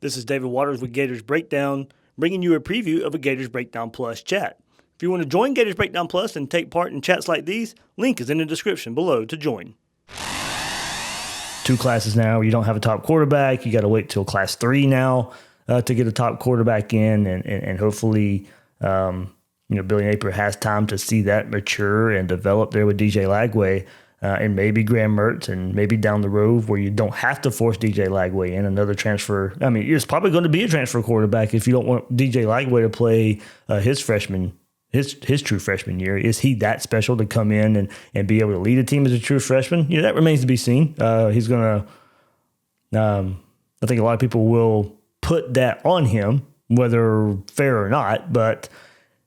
This is David Waters with Gators Breakdown, bringing you a preview of a Gators Breakdown Plus chat. If you want to join Gators Breakdown Plus and take part in chats like these, link is in the description below to join. 2 classes now where you don't have a top quarterback. You got to wait till class 3 now to get a top quarterback in, and hopefully, Billy Napier has time to see that mature and develop there with DJ Lagway. And maybe Graham Mertz, and maybe down the road where you don't have to force DJ Lagway in, another transfer. I mean, it's probably going to be a transfer quarterback if you don't want DJ Lagway to play his true freshman year. Is he that special to come in and be able to lead a team as a true freshman? That remains to be seen. He's going to, I think a lot of people will put that on him, whether fair or not, but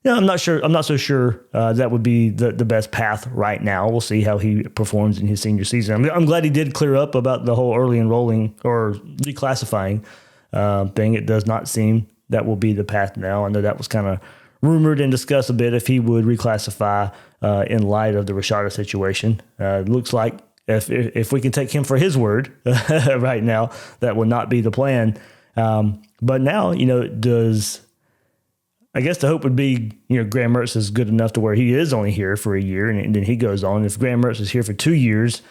I'm not sure. I'm not so sure that would be the best path right now. We'll see how he performs in his senior season. I'm glad he did clear up about the whole early enrolling or reclassifying thing. It does not seem that will be the path now. I know that was kind of rumored and discussed a bit if he would reclassify in light of the Rashada situation. It looks like if we can take him for his word right now, that will not be the plan. But now, I guess the hope would be, Graham Mertz is good enough to where he is only here for a year and then he goes on. If Graham Mertz is here for 2 years,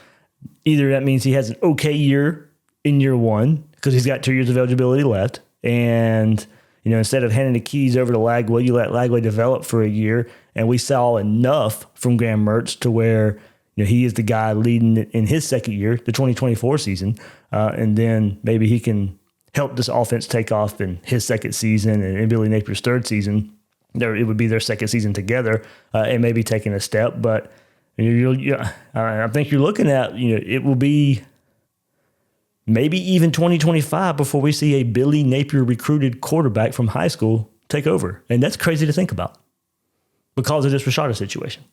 either that means he has an okay year in year 1 because he's got 2 years of eligibility left. And, instead of handing the keys over to Lagway, you let Lagway develop for a year. And we saw enough from Graham Mertz to where, he is the guy leading in his second year, the 2024 season. And then maybe he can help this offense take off in his second season and in Billy Napier's third season. It would be their second season together and maybe taking a step. But I think you're looking at, it will be maybe even 2025 before we see a Billy Napier recruited quarterback from high school take over. And that's crazy to think about because of this Rashada situation.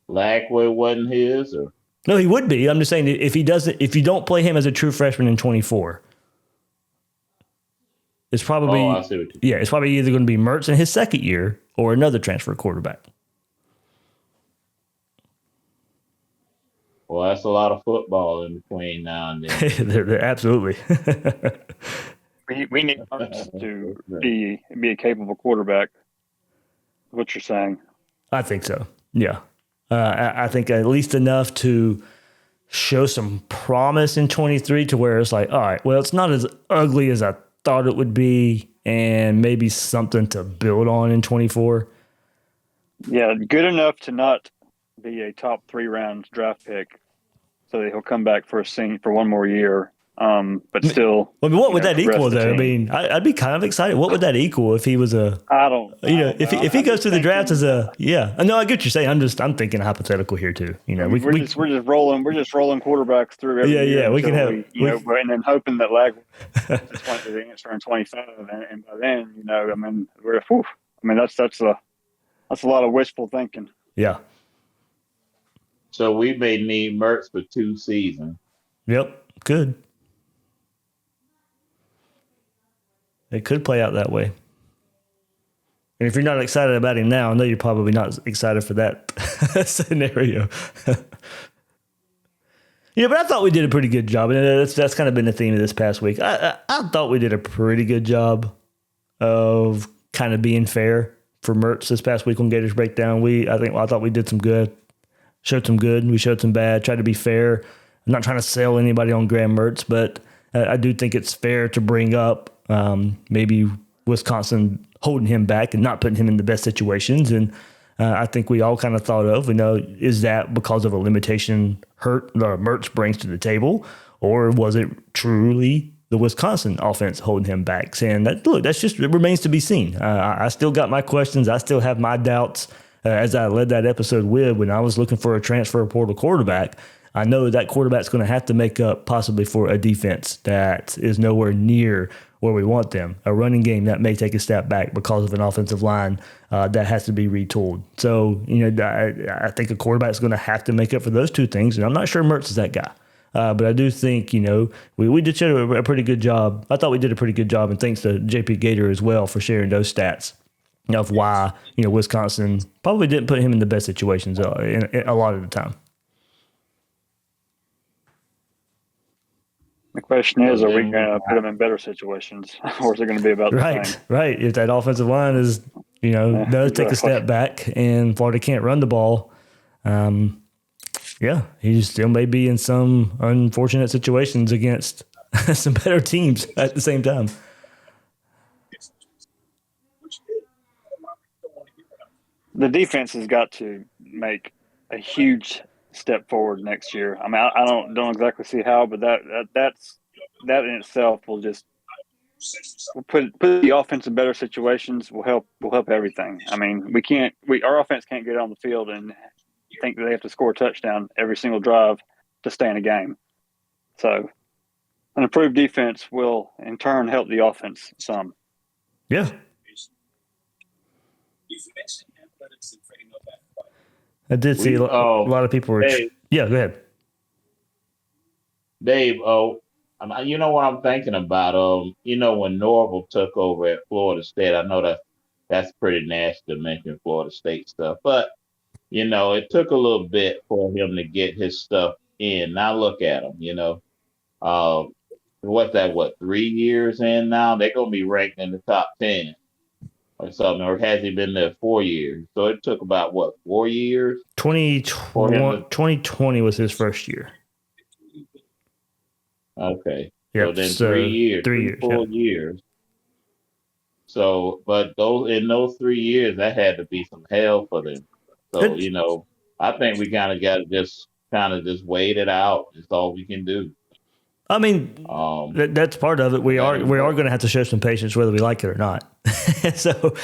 Lagway wasn't his, or? No, he would be. I'm just saying if you don't play him as a true freshman in 24, it's probably it's probably either going to be Mertz in his second year or another transfer quarterback. Well, that's a lot of football in between now and then. They're absolutely. we need Mertz to be a capable quarterback. What you're saying? I think so. Yeah. I think at least enough to show some promise in 23 to where it's like, all right, well, it's not as ugly as I thought it would be, and maybe something to build on in 24. Yeah, good enough to not be a top 3 round draft pick, so that he'll come back for one more year. But still, what would that equal though? I mean, I'd be kind of excited. What would that equal if he was if he goes through the draft as I know I get what you're saying. I'm thinking hypothetical here too. We're just rolling quarterbacks through every year. We can have, and then hoping that Lag just went to the answer in 25, and by then, that's a lot of wishful thinking. Yeah. So we may need Mertz for 2 seasons. Yep, good. It could play out that way. And if you're not excited about him now, I know you're probably not excited for that scenario. But I thought we did a pretty good job. And that's kind of been the theme of this past week. I thought we did a pretty good job of kind of being fair for Mertz this past week on Gators Breakdown. I thought we did some good, showed some good, we showed some bad, tried to be fair. I'm not trying to sell anybody on Graham Mertz, but I do think it's fair to bring up maybe Wisconsin holding him back and not putting him in the best situations. And I think we all kind of thought of, is that because of a limitation Mertz brings to the table, or was it truly the Wisconsin offense holding him back? Saying that, look, it remains to be seen. I still got my questions. I still have my doubts as I led that episode with when I was looking for a transfer portal quarterback. I know that quarterback's going to have to make up possibly for a defense that is nowhere near where we want them, a running game that may take a step back because of an offensive line that has to be retooled. So, I think a quarterback's going to have to make up for those 2 things, and I'm not sure Mertz is that guy. But I do think, we did show a pretty good job. I thought we did a pretty good job, and thanks to JP Gator as well for sharing those stats of why, Wisconsin probably didn't put him in the best situations a lot of the time. The question is, So are we then going to put them in better situations, or is it going to be about the same? Right. If that offensive line is, does take a step back and Florida can't run the ball, he still may be in some unfortunate situations against some better teams at the same time. The defense has got to make a huge step forward next year. I mean, I don't exactly see how, but that in itself will just put the offense in better situations. Will help everything. I mean, our offense can't get on the field and think that they have to score a touchdown every single drive to stay in a game. So, an improved defense will in turn help the offense some. Yeah. I did see a lot of people were. Dave, yeah, go ahead. Dave, you know what I'm thinking about? When Norvell took over at Florida State, I know that's pretty nasty to mention Florida State stuff, but it took a little bit for him to get his stuff in. Now look at him, what 3 years in now? They're gonna be ranked in the top 10 or something, or has he been there 4 years? So it took about 4 years? 2020 was his first year. Okay. Yep. So then So 3 years, 3 full years. So, but those 3 years, that had to be some hell for them. So, I think we kind of got to just wait it out. It's all we can do. I mean, that's part of it. We are going to have to show some patience, whether we like it or not. So,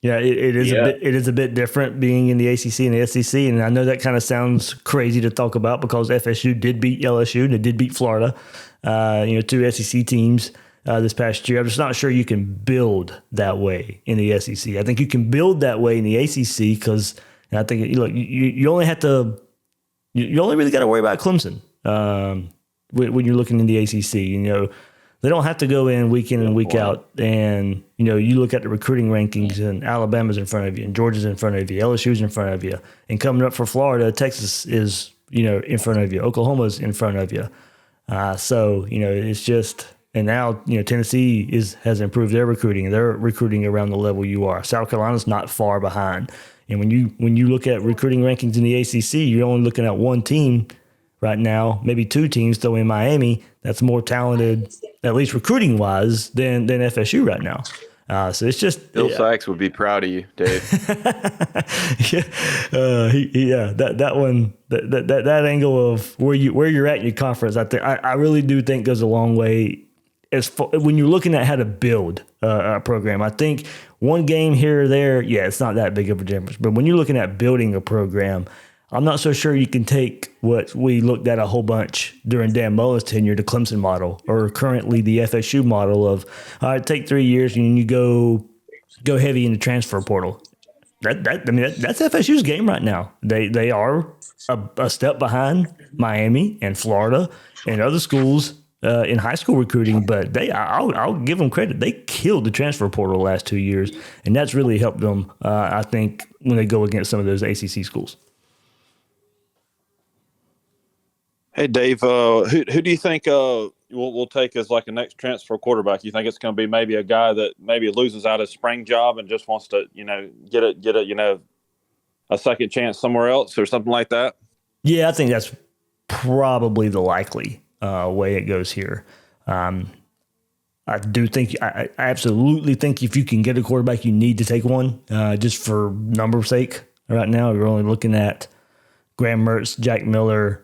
it is a bit different being in the ACC and the SEC, and I know that kind of sounds crazy to talk about because FSU did beat LSU and it did beat Florida, 2 SEC teams this past year. I'm just not sure you can build that way in the SEC. I think you can build that way in the ACC because I think you only have to, you only really got to worry about Clemson when you're looking in the ACC. They don't have to go in week and week out, and you look at the recruiting rankings, and Alabama's in front of you, and Georgia's in front of you, LSU's in front of you, and coming up for Florida, Texas is in front of you, Oklahoma's in front of you. So it's just, and now Tennessee has improved their recruiting. They're recruiting around the level you are. South Carolina's not far behind, and when you look at recruiting rankings in the ACC, you're only looking at one team right now, maybe 2 teams, though, in Miami, that's more talented, at least recruiting wise, than FSU right now. So it's just Bill Sykes would be proud of you, Dave. That one, that angle of where you're at in your conference, I really do think goes a long way when you're looking at how to build a program. I think one game here or there, it's not that big of a difference. But when you're looking at building a program, I'm not so sure you can take what we looked at a whole bunch during Dan Mullen's tenure, the Clemson model, or currently the FSU model of, all right, take 3 years and you go heavy in the transfer portal. That's FSU's game right now. They are a step behind Miami and Florida and other schools in high school recruiting, but I'll give them credit. They killed the transfer portal the last 2 years, and that's really helped them, I think, when they go against some of those ACC schools. Hey, Dave, who do you think we'll take as like a next transfer quarterback? You think it's going to be maybe a guy that maybe loses out his spring job and just wants to, get a second chance somewhere else or something like that? Yeah, I think that's probably the likely way it goes here. I absolutely think if you can get a quarterback, you need to take one just for number's sake. Right now, you're only looking at Graham Mertz, Jack Miller,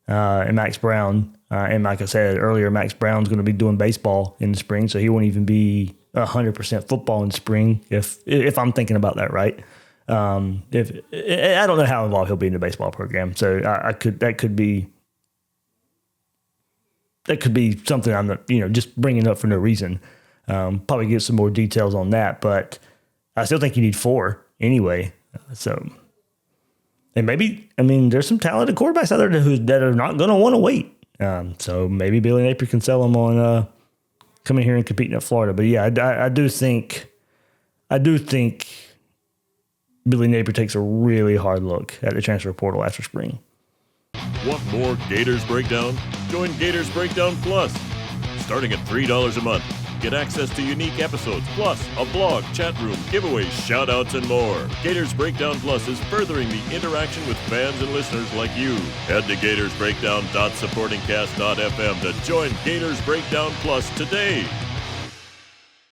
and Max Brown. And like I said earlier, Max Brown's going to be doing baseball in the spring, so he won't even be 100% football in spring if I'm thinking about that right. If I don't know how involved he'll be in the baseball program, so that could be something I'm not, just bringing up for no reason. Probably get some more details on that, but I still think you need 4 anyway. And maybe, there's some talented quarterbacks out there that are not going to want to wait. So maybe Billy Napier can sell them on coming here and competing at Florida. But yeah, I do think Billy Napier takes a really hard look at the transfer portal after spring. Want more Gators Breakdown? Join Gators Breakdown Plus. Starting at $3 a month, get access to unique episodes, plus a blog, chat room, giveaways, shout-outs, and more. Gators Breakdown Plus is furthering the interaction with fans and listeners like you. Head to gatorsbreakdown.supportingcast.fm to join Gators Breakdown Plus today.